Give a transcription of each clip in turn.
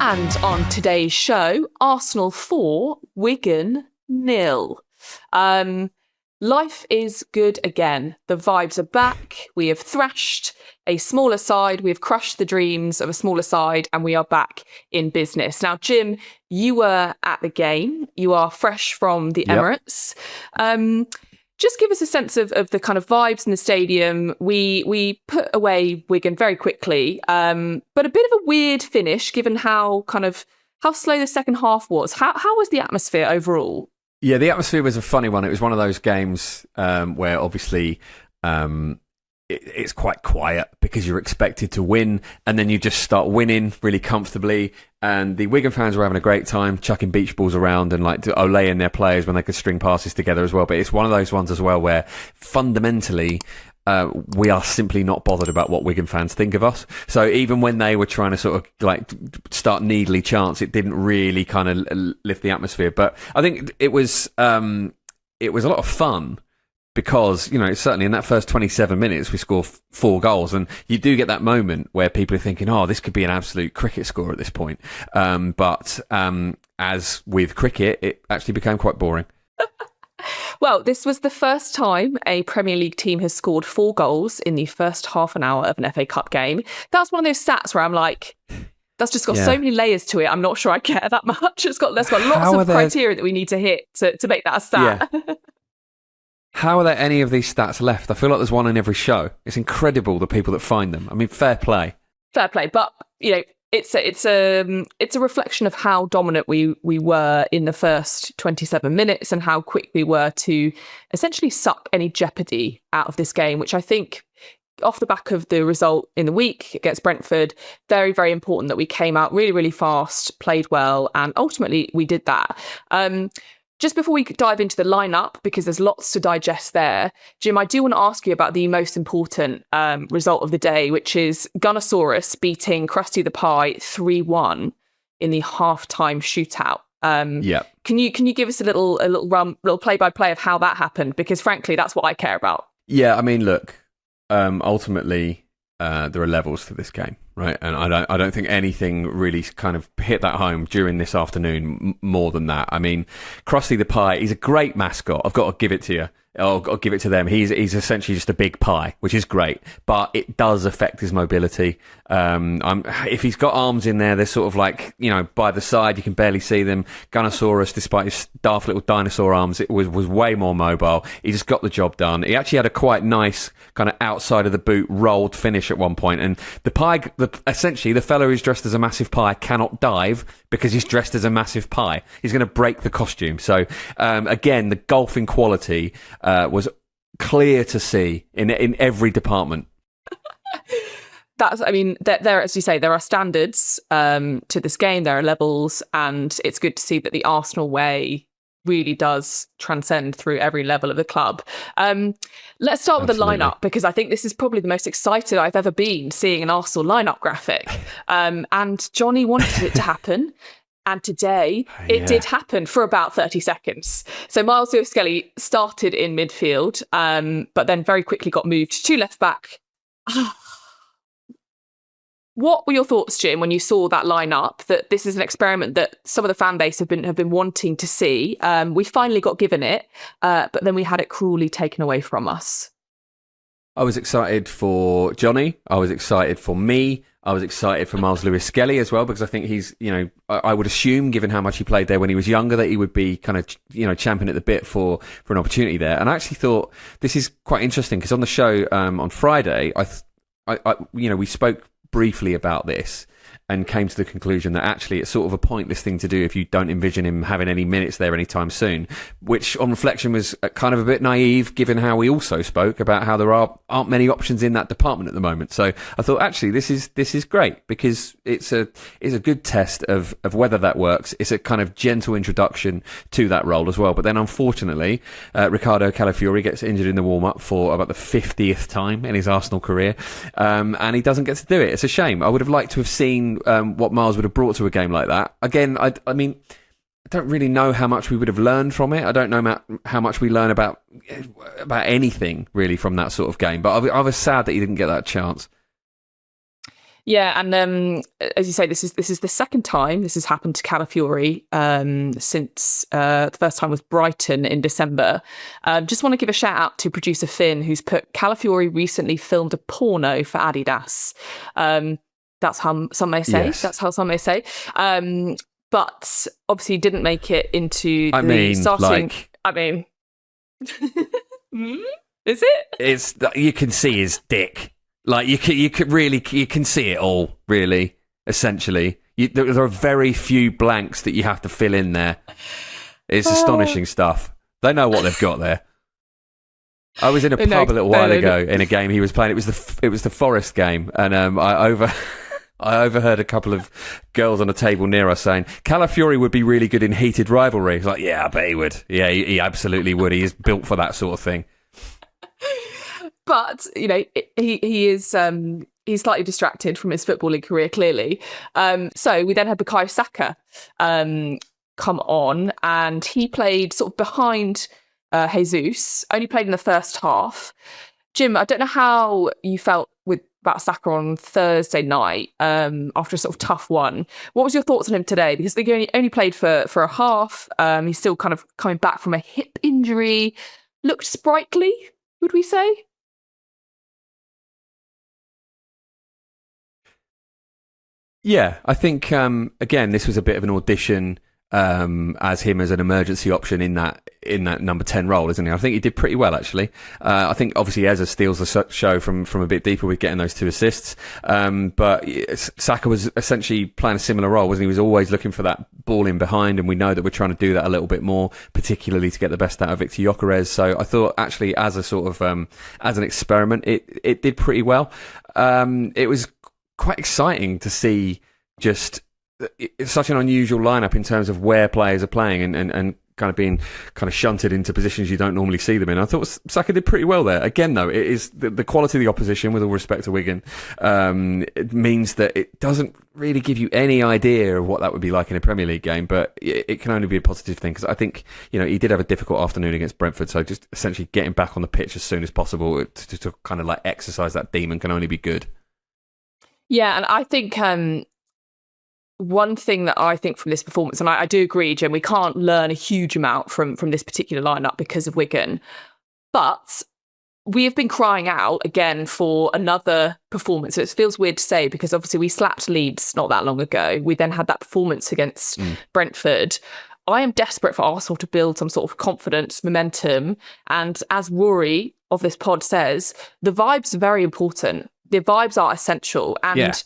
And on today's show, Arsenal 4, Wigan 0. Life is good again. The vibes are back. We have thrashed a smaller side. We have crushed the dreams of a smaller side, and we are back in business. Now, Jim, you were at the game. You are fresh from the Emirates. Just give us a sense of the kind of vibes in the stadium. We put away Wigan very quickly, but a bit of a weird finish given how slow the second half was. How was the atmosphere overall? Yeah, the atmosphere was a funny one. It was one of those games where obviously it's quite quiet because you're expected to win, and then you just start winning really comfortably. And the Wigan fans were having a great time chucking beach balls around and like olaying their players when they could string passes together as well. But it's one of those ones as well where fundamentally we are simply not bothered about what Wigan fans think of us. So even when they were trying to sort of like start needly chants, it didn't really kind of lift the atmosphere. But I think it was a lot of fun. Because, you know, certainly in that first 27 minutes, we score 4 goals. And you do get that moment where people are thinking, oh, this could be an absolute cricket score at this point. But as with cricket, it actually became quite boring. Well, this was the first time a Premier League team has scored 4 goals in the first half an hour of an FA Cup game. That's one of those stats where I'm like, that's just got so many layers to it. I'm not sure I care that much. There's got lots of criteria that we need to hit to make that a stat. Yeah. How are there any of these stats left? I feel like there's one in every show. It's incredible the people that find them. I mean, fair play. Fair play, but you know, it's a reflection of how dominant we were in the first 27 minutes and how quick we were to essentially suck any jeopardy out of this game, which I think, off the back of the result in the week against Brentford, very, very important that we came out really, really fast, played well, and ultimately we did that. Just before we dive into the lineup, because there's lots to digest there, Jim, I do want to ask you about the most important result of the day, which is Gunnosaurus beating Krusty the Pie 3-1 in the halftime shootout. Can you give us a little play-by-play of how that happened? Because frankly, that's what I care about. Yeah, I mean, look, ultimately, there are levels to this game, right? And I don't think anything really kind of hit that home during this afternoon more than that. I mean, Krusty the Pie, he's a great mascot. I've got to give it to you. I'll give it to them. He's essentially just a big pie, which is great, but it does affect his mobility. If he's got arms in there, they're sort of like, you know, by the side, you can barely see them. Gunnosaurus, despite his daft little dinosaur arms, it was way more mobile. He just got the job done. He actually had a quite nice kind of outside of the boot rolled finish at one point. And the pie, essentially, the fellow who's dressed as a massive pie cannot dive because he's dressed as a massive pie. He's going to break the costume. So, again, the golfing quality was clear to see in every department. There, as you say, there are standards to this game. There are levels, and it's good to see that the Arsenal way really does transcend through every level of the club. Let's start with the lineup, because I think this is probably the most excited I've ever been seeing an Arsenal lineup graphic. And Johnny wanted it to happen. And today, it did happen for about 30 seconds. So Myles Lewis-Skelly started in midfield, but then very quickly got moved to left back. What were your thoughts, Jim, when you saw that lineup? That this is an experiment that some of the fan base have been wanting to see. We finally got given it, but then we had it cruelly taken away from us. I was excited for Johnny. I was excited for me. I was excited for Myles Lewis-Skelly as well, because I think he's, you know, I would assume, given how much he played there when he was younger, that he would be kind of, you know, champing at the bit for an opportunity there. And I actually thought this is quite interesting, because on the show on Friday, we spoke briefly about this and came to the conclusion that actually it's sort of a pointless thing to do if you don't envision him having any minutes there anytime soon, which on reflection was kind of a bit naive, given how we also spoke about how there aren't many options in that department at the moment. So I thought actually this is great, because it's a good test of whether that works. It's a kind of gentle introduction to that role as well. But then unfortunately, Riccardo Calafiori gets injured in the warm-up for about the 50th time in his Arsenal career, and he doesn't get to do it. It's a shame. I would have liked to have seen what Myles would have brought to a game like that. Again, I mean, I don't really know how much we would have learned from it. I don't know how much we learn about anything really from that sort of game. But I was sad that he didn't get that chance. Yeah, and as you say, this is the second time this has happened to Calafiori since the first time was Brighton in December. Just want to give a shout out to producer Finn, who's put Calafiori recently filmed a porno for Adidas. That's how some may say. Yes. That's how some may say. But obviously didn't make it into starting. Is it? It's you can see his dick. Like you can see it all. Really, essentially, there are very few blanks that you have to fill in there. It's astonishing stuff. They know what they've got there. I was in a pub a little while ago in a game he was playing. It was the Forest game, and I overheard a couple of girls on a table near us saying Calafiori would be really good in heated rivalry. It's like, yeah, I bet he would. Yeah, he absolutely would. He is built for that sort of thing. But he is he's slightly distracted from his footballing career, clearly. So we then had Bukayo Saka come on, and he played sort of behind Jesus. Only played in the first half. Jim, I don't know how you felt about Saka on Thursday night after a sort of tough one. What was your thoughts on him today? Because he only played for a half. He's still kind of coming back from a hip injury. Looked sprightly, would we say? Yeah, I think, again, this was a bit of an audition as him as an emergency option in that number 10 role, isn't he? I think he did pretty well, actually. I think, obviously, Eze steals the show from a bit deeper with getting those 2 assists. But Saka was essentially playing a similar role, wasn't he? He was always looking for that ball in behind, and we know that we're trying to do that a little bit more, particularly to get the best out of Victor Gyökeres. So I thought, actually, as a sort of as an experiment, it did pretty well. It was quite exciting to see just it's such an unusual lineup in terms of where players are playing and kind of being kind of shunted into positions you don't normally see them in. I thought Saka did pretty well there. Again, though, it is the quality of the opposition, with all respect to Wigan, it means that it doesn't really give you any idea of what that would be like in a Premier League game, but it can only be a positive thing, because I think, he did have a difficult afternoon against Brentford, so just essentially getting back on the pitch as soon as possible to kind of like exercise that demon can only be good. Yeah, and I think one thing that I think from this performance, and I do agree, Jim, we can't learn a huge amount from this particular lineup because of Wigan, but we have been crying out again for another performance. So it feels weird to say, because obviously we slapped Leeds not that long ago. We then had that performance against Brentford. I am desperate for Arsenal to build some sort of confidence, momentum, and as Rory of this pod says, the vibes are very important. The vibes are essential, and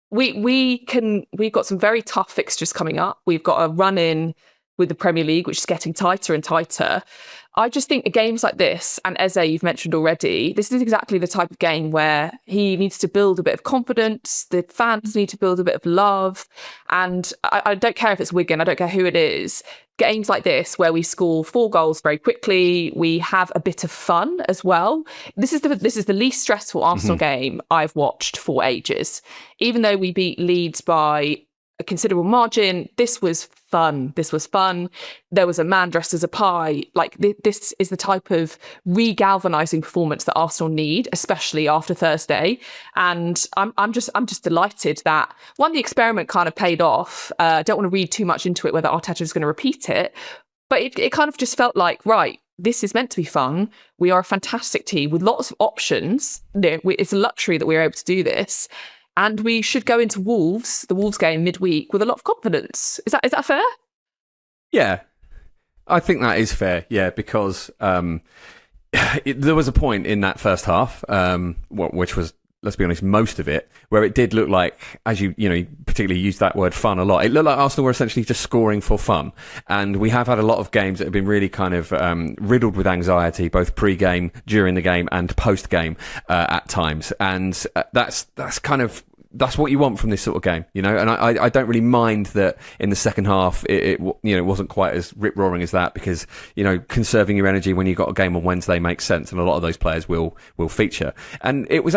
we've got some very tough fixtures coming up. We've got a run in with the Premier League, which is getting tighter and tighter. I just think games like this, and Eze, you've mentioned already, this is exactly the type of game where he needs to build a bit of confidence. The fans need to build a bit of love. And I don't care if it's Wigan, I don't care who it is. Games like this, where we score 4 goals very quickly, we have a bit of fun as well. This is the least stressful Arsenal game I've watched for ages. Even though we beat Leeds by a considerable margin, this was fun. There was a man dressed as a pie. Like, this is the type of re-galvanising performance that Arsenal need, especially after Thursday. And I'm just delighted that, one, the experiment kind of paid off. I don't want to read too much into it whether Arteta is going to repeat it, but it kind of just felt like, right, this is meant to be fun. We are a fantastic team with lots of options. It's a luxury that we're able to do this. And we should go into the Wolves game midweek, with a lot of confidence. Is that fair? Yeah, I think that is fair. Yeah, because there was a point in that first half, which was, let's be honest, most of it, where it did look like, as you particularly used that word fun a lot, it looked like Arsenal were essentially just scoring for fun. And we have had a lot of games that have been really kind of riddled with anxiety, both pre-game, during the game, and post-game at times. And that's what you want from this sort of game, And I don't really mind that in the second half it wasn't quite as rip-roaring as that, because conserving your energy when you've got a game on Wednesday makes sense, and a lot of those players will feature. And it was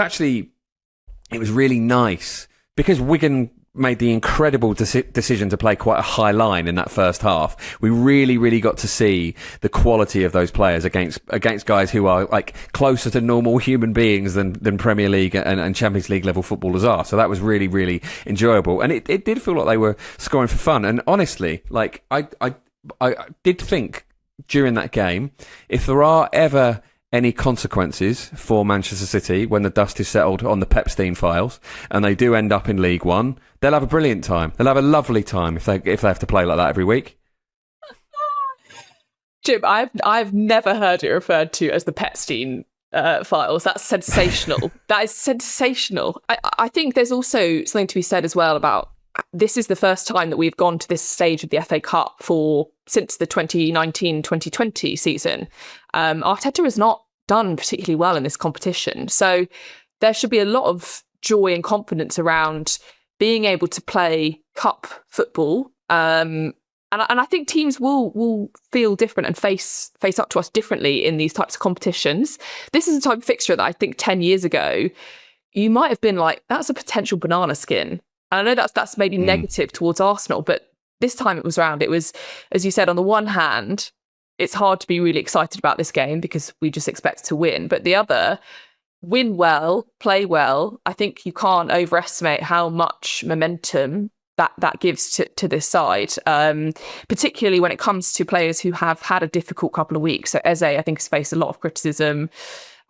really nice, because Wigan made the incredible decision to play quite a high line in that first half, we really got to see the quality of those players against guys who are like closer to normal human beings than Premier League and Champions League level footballers are. So that was really enjoyable, and it did feel like they were scoring for fun. And honestly, like I did think during that game, if there are ever any consequences for Manchester City when the dust is settled on the Pepstein files and they do end up in League One, they'll have a brilliant time. They'll have a lovely time if they have to play like that every week. Jim, I've never heard it referred to as the Pepstein files. That's sensational. That is sensational. I think there's also something to be said as well about this is the first time that we've gone to this stage of the FA Cup since the 2019-2020 season. Arteta has not done particularly well in this competition. So there should be a lot of joy and confidence around being able to play cup football. And I think teams will feel different and face up to us differently in these types of competitions. This is a type of fixture that I think 10 years ago, you might have been like, that's a potential banana skin. And I know that's maybe negative towards Arsenal, but this time it was round. It was, as you said, on the one hand, it's hard to be really excited about this game because we just expect to win. But the other, win well, play well. I think you can't overestimate how much momentum that gives to this side, particularly when it comes to players who have had a difficult couple of weeks. So Eze, I think, has faced a lot of criticism.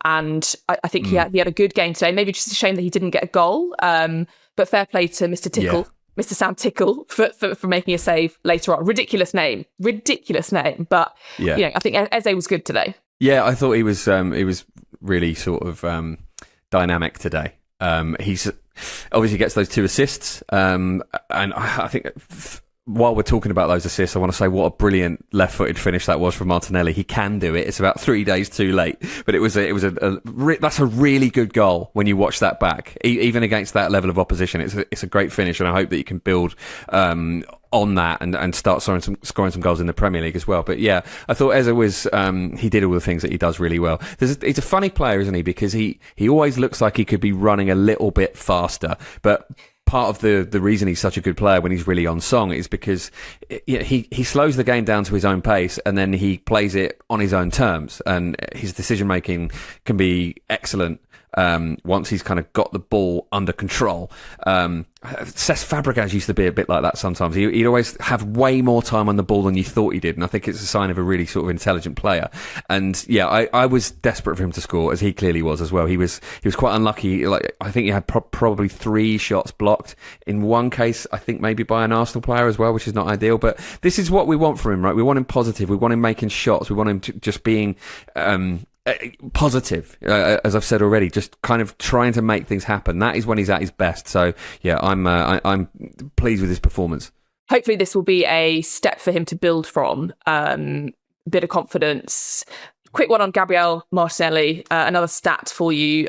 And I think he had a good game today. Maybe just a shame that he didn't get a goal. But fair play to Mr. Tickle, Mr. Sam Tickle, for making a save later on. Ridiculous name. But I think Eze was good today. Yeah, I thought he was really sort of dynamic today. He's obviously gets those 2 assists, and I think while we're talking about those assists, I want to say what a brilliant left-footed finish that was from Martinelli. He can do it. It's about 3 days too late, but that's a really good goal when you watch that back, even against that level of opposition. It's a great finish, and I hope that you can build on that and start scoring some goals in the Premier League as well. But yeah, I thought Eze was he did all the things that he does really well. He's a funny player, isn't he? Because he always looks like he could be running a little bit faster, but part of the reason he's such a good player when he's really on song is because he slows the game down to his own pace and then he plays it on his own terms, and his decision making can be excellent once he's kind of got the ball under control. Cesc Fabregas used to be a bit like that sometimes. He'd always have way more time on the ball than you thought he did, and I think it's a sign of a really sort of intelligent player. And yeah, I was desperate for him to score, as he clearly was as well. He was quite unlucky. Like, I think he had probably 3 shots blocked. In one case, I think maybe by an Arsenal player as well, which is not ideal. But this is what we want from him, right? We want him positive. We want him making shots. We want him to just being positive, as I've said already, just kind of trying to make things happen. That is when he's at his best. So yeah, I'm pleased with his performance. Hopefully this will be a step for him to build from, bit of confidence. Quick one on Gabriel Martinelli, another stat for you.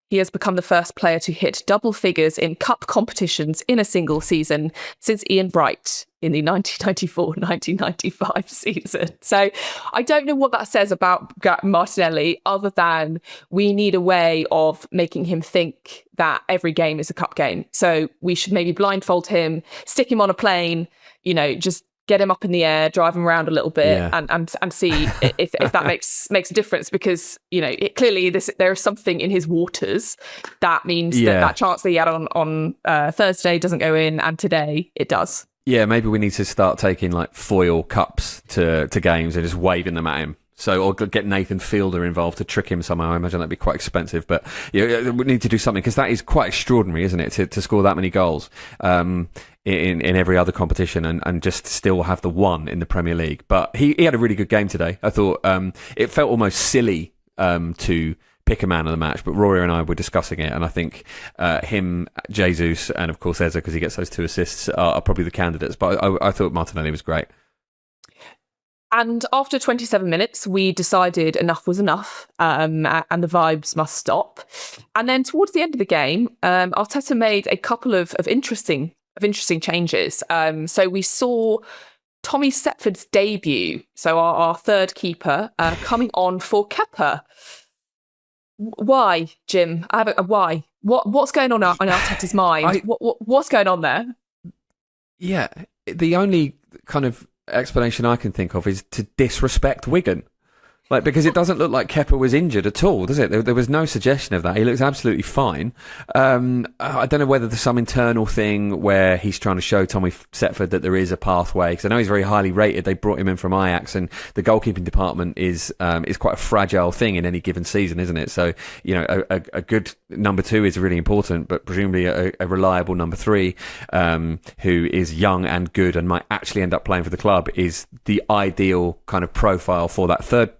He has become the first player to hit double figures in cup competitions in a single season since Ian Bright in the 1994-1995 season. So I don't know what that says about Martinelli, other than we need a way of making him think that every game is a cup game. So we should maybe blindfold him, stick him on a plane, just get him up in the air, drive him around a little bit, and see if that makes a difference. Because clearly there is something in his waters that means that chance that he had on Thursday doesn't go in, and today it does. Yeah, maybe we need to start taking like foil cups to games and just waving them at him. So, or get Nathan Fielder involved to trick him somehow. I imagine that'd be quite expensive, but we need to do something, because that is quite extraordinary, isn't it? To score that many goals in every other competition and just still have the one in the Premier League. But he had a really good game today. I thought it felt almost silly to pick a man of the match, but Rory and I were discussing it, and I think him, Jesus, and of course Eze, because he gets those 2 assists, are probably the candidates. But I thought Martinelli was great. And after 27 minutes, we decided enough was enough, and the vibes must stop. And then towards the end of the game, Arteta made a couple of interesting changes. So we saw Tommy Setford's debut, so our third keeper, coming on for Kepa. Why, Jim? I have a why. What's going on in Arteta's mind? What's going on there? Yeah, the only kind of explanation I can think of is to disrespect Wigan. Like, because it doesn't look like Kepa was injured at all, does it? There was no suggestion of that. He looks absolutely fine. I don't know whether there's some internal thing where he's trying to show Tommy Setford that there is a pathway, because I know he's very highly rated. They brought him in from Ajax, and the goalkeeping department is quite a fragile thing in any given season, isn't it? So, you know, a good number 2 is really important, but presumably a reliable number 3 who is young and good and might actually end up playing for the club is the ideal kind of profile for that third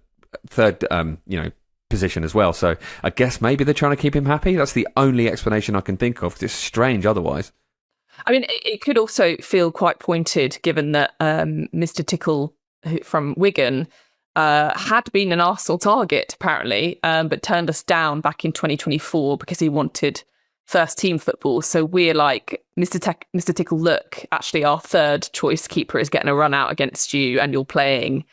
position as well. So I guess maybe they're trying to keep him happy. That's the only explanation I can think of, because it's strange otherwise. I mean, it could also feel quite pointed, given that Mr. Tickle from Wigan had been an Arsenal target, apparently, but turned us down back in 2024 because he wanted first team football. So we're like, Mr. Tickle, look, actually our third choice keeper is getting a run out against you and you're playing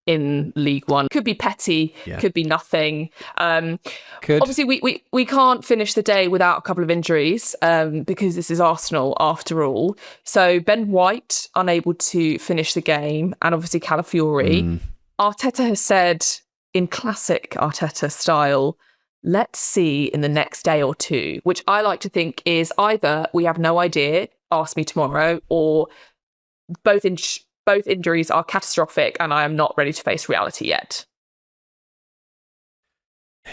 in League One. Could be petty, could be nothing. Obviously, we can't finish the day without a couple of injuries because this is Arsenal after all. So Ben White unable to finish the game, and obviously Calafiori. Arteta has said, in classic Arteta style, let's see in the next day or two, which I like to think is either we have no idea, ask me tomorrow, or both injuries are catastrophic and I am not ready to face reality yet.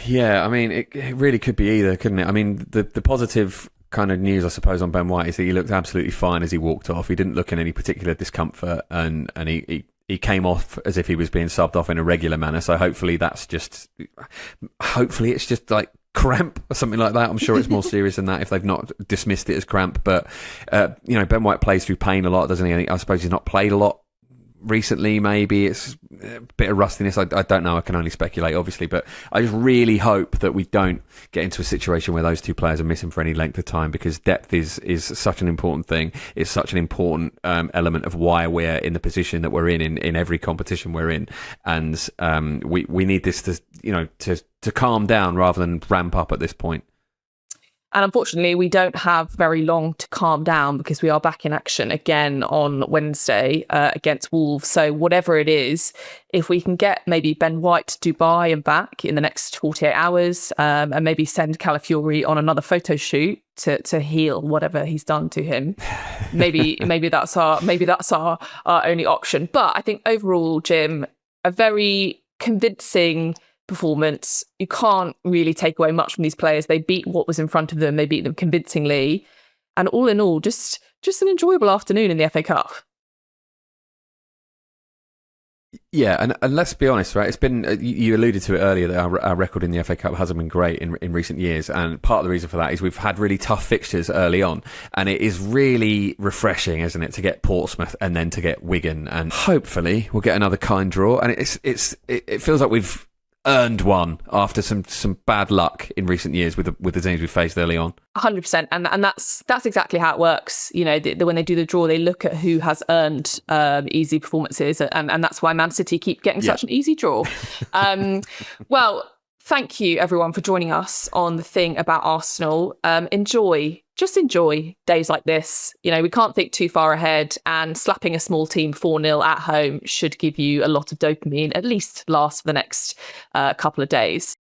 Yeah, I mean, it really could be either, couldn't it? I mean, the positive kind of news, I suppose, on Ben White is that he looked absolutely fine as he walked off. He didn't look in any particular discomfort, and he came off as if he was being subbed off in a regular manner. So hopefully it's just like cramp or something like that. I'm sure it's more serious than that if they've not dismissed it as cramp. But Ben White plays through pain a lot, doesn't he? I suppose he's not played a lot recently. Maybe it's a bit of rustiness. I don't know. I can only speculate, obviously, but I just really hope that we don't get into a situation where those two players are missing for any length of time, because depth is such an important thing. It's such an important element of why we're in the position that we're in every competition we're in, and we need this to calm down rather than ramp up at this point. And unfortunately, we don't have very long to calm down, because we are back in action again on Wednesday against Wolves. So whatever it is, if we can get maybe Ben White to Dubai and back in the next 48 hours, and maybe send Calafiori on another photo shoot to heal whatever he's done to him, maybe that's our only option. But I think overall, Jim, a very convincing performance. You can't really take away much from these players. They beat what was in front of them. They beat them convincingly, and all in all, just an enjoyable afternoon in the FA Cup. Yeah, and let's be honest, right? It's been, you alluded to it earlier, that our record in the FA Cup hasn't been great in recent years, and part of the reason for that is we've had really tough fixtures early on, and it is really refreshing, isn't it, to get Portsmouth and then to get Wigan, and hopefully we'll get another kind draw. And it feels like we've earned one after some bad luck in recent years with the teams we faced early on. 100%, and that's exactly how it works. You know, when they do the draw, they look at who has earned easy performances, and that's why Man City keep getting such an easy draw. Well, thank you everyone for joining us on The Thing About Arsenal. Just enjoy days like this. You know, we can't think too far ahead, and slapping a small team 4-0 at home should give you a lot of dopamine, at least last for the next couple of days.